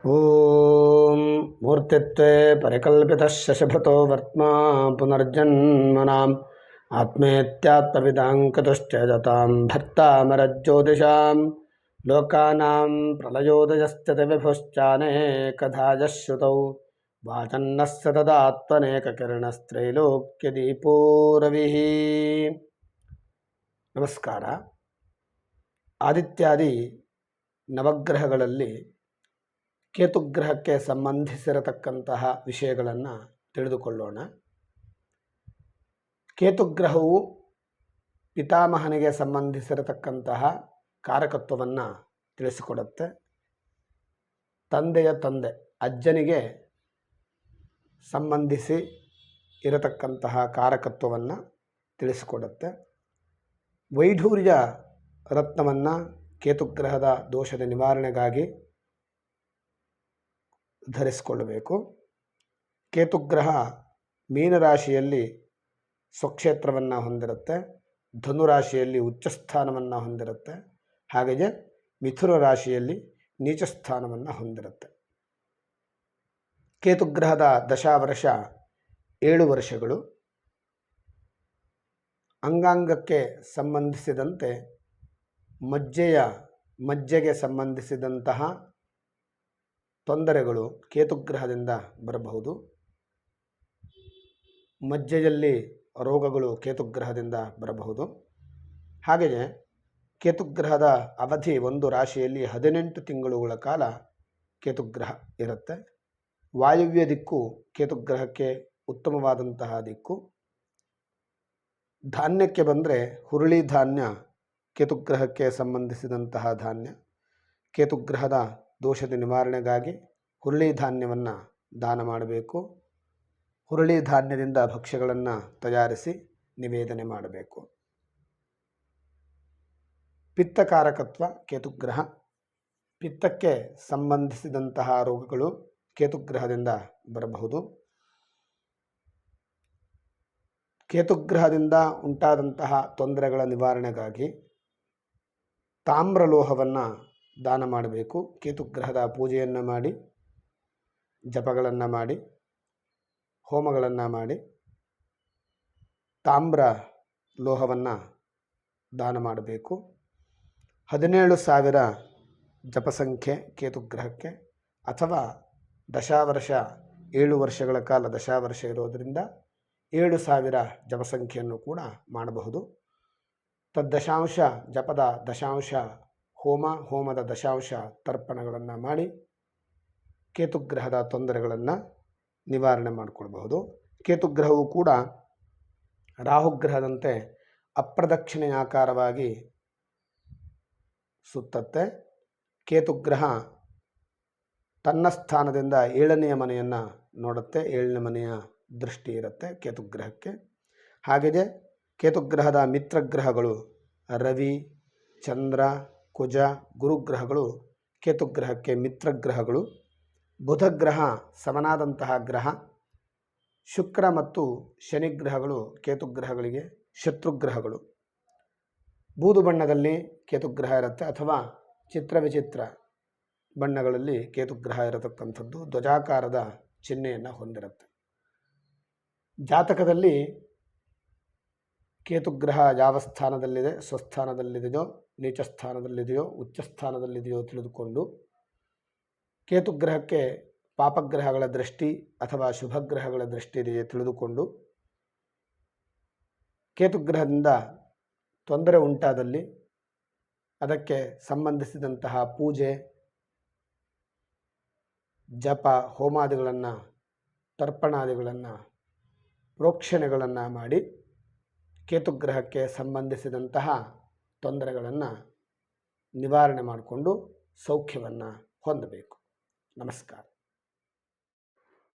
ಓಂ ಮೂರ್ತಿತ್ವೇ ಪರಿಕಲ್ಪಿತಃ ಶಶಭೃತೋ ವರ್ತ್ಮಾ ಪುನರ್ಜನ್ಮನಾಂ ಆತ್ಮೇತ್ಯಾತ್ಮವಿದಾಂಕತುಶ್ಚೇದತಾಂ ಭರ್ತಾಮರಜ್ಯೋತಿಷಾಂ ಲೋಕಾನಾಂ ಪ್ರಳಯೋದಯಶ್ಚ ವಿಭುಶ್ಚಾನೇಕಧಾಯಃ ಶ್ರುತೌ ವಾಚನ್ನಃ ಸತತಾತ್ಮನೇಕಕಿರಣಸ್ತ್ರೈಲೋಕ್ಯದೀಪೋ ರವಿಃ. ನಮಸ್ಕಾರ. ಆದಿತ್ಯಾದಿ ನವಗ್ರಹಗಳಲ್ಲಿ ಕೇತುಗ್ರಹಕ್ಕೆ ಸಂಬಂಧಿಸಿರತಕ್ಕಂತಹ ವಿಷಯಗಳನ್ನು ತಿಳಿದುಕೊಳ್ಳೋಣ. ಕೇತುಗ್ರಹವು ಪಿತಾಮಹನಿಗೆ ಸಂಬಂಧಿಸಿರತಕ್ಕಂತಹ ಕಾರಕತ್ವವನ್ನು ತಿಳಿಸಿಕೊಡುತ್ತೆ. ತಂದೆಯ ತಂದೆ ಅಜ್ಜನಿಗೆ ಸಂಬಂಧಿಸಿ ಇರತಕ್ಕಂತಹ ಕಾರಕತ್ವವನ್ನು ತಿಳಿಸಿಕೊಡುತ್ತೆ. ವೈಢೂರ್ಯ ರತ್ನವನ್ನು ಕೇತುಗ್ರಹದ ದೋಷದ ನಿವಾರಣೆಗಾಗಿ ಧರಿಸಿಕೊಳ್ಳಬೇಕು. ಕೇತುಗ್ರಹ ಮೀನರಾಶಿಯಲ್ಲಿ ಸ್ವಕ್ಷೇತ್ರವನ್ನು ಹೊಂದಿರುತ್ತೆ, ಧನುರಾಶಿಯಲ್ಲಿ ಉಚ್ಚಸ್ಥಾನವನ್ನು ಹೊಂದಿರುತ್ತೆ, ಹಾಗೆಯೇ ಮಿಥುನ ರಾಶಿಯಲ್ಲಿ ನೀಚಸ್ಥಾನವನ್ನು ಹೊಂದಿರುತ್ತೆ. ಕೇತುಗ್ರಹದ ದಶಾವರ್ಷ 7 ವರ್ಷಗಳು. ಅಂಗಾಂಗಕ್ಕೆ ಸಂಬಂಧಿಸಿದಂತೆ ಮಜ್ಜೆಗೆ ಸಂಬಂಧಿಸಿದಂತಹ ತೊಂದರೆಗಳು ಕೇತುಗ್ರಹದಿಂದ ಬರಬಹುದು. ಮಜ್ಜೆಯಲ್ಲಿ ರೋಗಗಳು ಕೇತುಗ್ರಹದಿಂದ ಬರಬಹುದು. ಹಾಗೆಯೇ ಕೇತುಗ್ರಹದ ಅವಧಿ ಒಂದು ರಾಶಿಯಲ್ಲಿ 18 ತಿಂಗಳುಗಳ ಕಾಲ ಕೇತುಗ್ರಹ ಇರುತ್ತೆ. ವಾಯುವ್ಯ ದಿಕ್ಕು ಕೇತುಗ್ರಹಕ್ಕೆ ಉತ್ತಮವಾದಂತಹ ದಿಕ್ಕು. ಧಾನ್ಯಕ್ಕೆ ಬಂದರೆ ಹುರುಳಿ ಧಾನ್ಯ ಕೇತುಗ್ರಹಕ್ಕೆ ಸಂಬಂಧಿಸಿದಂತಹ ಧಾನ್ಯ. ಕೇತುಗ್ರಹದ ದೋಷದ ನಿವಾರಣೆಗಾಗಿ ಹುರುಳಿ ಧಾನ್ಯವನ್ನು ದಾನ ಮಾಡಬೇಕು. ಹುರುಳಿ ಧಾನ್ಯದಿಂದ ಭಕ್ಷ್ಯಗಳನ್ನು ತಯಾರಿಸಿ ನಿವೇದನೆ ಮಾಡಬೇಕು. ಪಿತ್ತಕಾರಕತ್ವ ಕೇತುಗ್ರಹ. ಪಿತ್ತಕ್ಕೆ ಸಂಬಂಧಿಸಿದಂತಹ ರೋಗಗಳು ಕೇತುಗ್ರಹದಿಂದ ಬರಬಹುದು. ಕೇತುಗ್ರಹದಿಂದ ಉಂಟಾದಂತಹ ತೊಂದರೆಗಳ ನಿವಾರಣೆಗಾಗಿ ತಾಮ್ರಲೋಹವನ್ನು ದಾನ ಮಾಡಬೇಕು. ಕೇತುಗ್ರಹದ ಪೂಜೆಯನ್ನು ಮಾಡಿ, ಜಪಗಳನ್ನು ಮಾಡಿ, ಹೋಮಗಳನ್ನು ಮಾಡಿ ತಾಮ್ರ ಲೋಹವನ್ನು ದಾನ ಮಾಡಬೇಕು. 17,000 ಜಪಸಂಖ್ಯೆ ಕೇತುಗ್ರಹಕ್ಕೆ, ಅಥವಾ ದಶಾವರ್ಷ 7 ವರ್ಷಗಳ ಕಾಲ ದಶಾವರ್ಷ ಇರೋದರಿಂದ 7,000 ಜಪಸಂಖ್ಯೆಯನ್ನು ಕೂಡ ಮಾಡಬಹುದು. ತದ್ದಶಾಂಶ ಜಪದ ದಶಾಂಶ ಹೋಮದ ದಶಾಂಶ ತರ್ಪಣಗಳನ್ನು ಮಾಡಿ ಕೇತುಗ್ರಹದ ತೊಂದರೆಗಳನ್ನು ನಿವಾರಣೆ ಮಾಡಿಕೊಳ್ಬಹುದು. ಕೇತುಗ್ರಹವು ಕೂಡ ರಾಹುಗ್ರಹದಂತೆ ಅಪ್ರದಕ್ಷಿಣೆಯಾಕಾರವಾಗಿ ಸುತ್ತತ್ತೆ. ಕೇತುಗ್ರಹ ತನ್ನ ಸ್ಥಾನದಿಂದ 7ನೇ ಮನೆಯನ್ನು ನೋಡುತ್ತೆ. 7ನೇ ಮನೆಯ ದೃಷ್ಟಿ ಇರುತ್ತೆ ಕೇತುಗ್ರಹಕ್ಕೆ. ಹಾಗೆಯೇ ಕೇತುಗ್ರಹದ ಮಿತ್ರಗ್ರಹಗಳು ರವಿ, ಚಂದ್ರ, ಕುಜ, ಗುರುಗ್ರಹಗಳು ಕೇತುಗ್ರಹಕ್ಕೆ ಮಿತ್ರಗ್ರಹಗಳು. ಬುಧಗ್ರಹ ಸಮನಾದಂತಹ ಗ್ರಹ. ಶುಕ್ರ ಮತ್ತು ಶನಿಗ್ರಹಗಳು ಕೇತುಗ್ರಹಗಳಿಗೆ ಶತ್ರುಗ್ರಹಗಳು. ಬೂದು ಬಣ್ಣದಲ್ಲಿ ಕೇತುಗ್ರಹ ಇರುತ್ತೆ, ಅಥವಾ ಚಿತ್ರವಿಚಿತ್ರ ಬಣ್ಣಗಳಲ್ಲಿ ಕೇತುಗ್ರಹ ಇರತಕ್ಕಂಥದ್ದು ಧ್ವಜಾಕಾರದ ಚಿಹ್ನೆಯನ್ನು ಹೊಂದಿರುತ್ತೆ. ಜಾತಕದಲ್ಲಿ ಕೇತುಗ್ರಹ ಯಾವ ಸ್ಥಾನದಲ್ಲಿದೆ, ಸ್ವಸ್ಥಾನದಲ್ಲಿದೆಯೋ, ನೀಚ ಸ್ಥಾನದಲ್ಲಿದೆಯೋ, ಉಚ್ಚ ಸ್ಥಾನದಲ್ಲಿದೆಯೋ ತಿಳಿದುಕೊಂಡು ಕೇತುಗ್ರಹಕ್ಕೆ ಪಾಪಗ್ರಹಗಳ ದೃಷ್ಟಿ ಅಥವಾ ಶುಭಗ್ರಹಗಳ ದೃಷ್ಟಿ ಇದೆಯೇ ತಿಳಿದುಕೊಂಡು ಕೇತುಗ್ರಹದಿಂದ ತೊಂದರೆ ಉಂಟಾದಲ್ಲಿ ಅದಕ್ಕೆ ಸಂಬಂಧಿಸಿದಂತಹ ಪೂಜೆ, ಜಪ, ಹೋಮಾದಿಗಳನ್ನು, ತರ್ಪಣಾದಿಗಳನ್ನು, ಪ್ರೋಕ್ಷಣೆಗಳನ್ನು ಮಾಡಿ ಕೇತುಗ್ರಹಕ್ಕೆ ಸಂಬಂಧಿಸಿದಂತಹ ತೊಂದರೆಗಳನ್ನು ನಿವಾರಣೆ ಮಾಡಿಕೊಂಡು ಸೌಖ್ಯವನ್ನು ಹೊಂದಬೇಕು. ನಮಸ್ಕಾರ.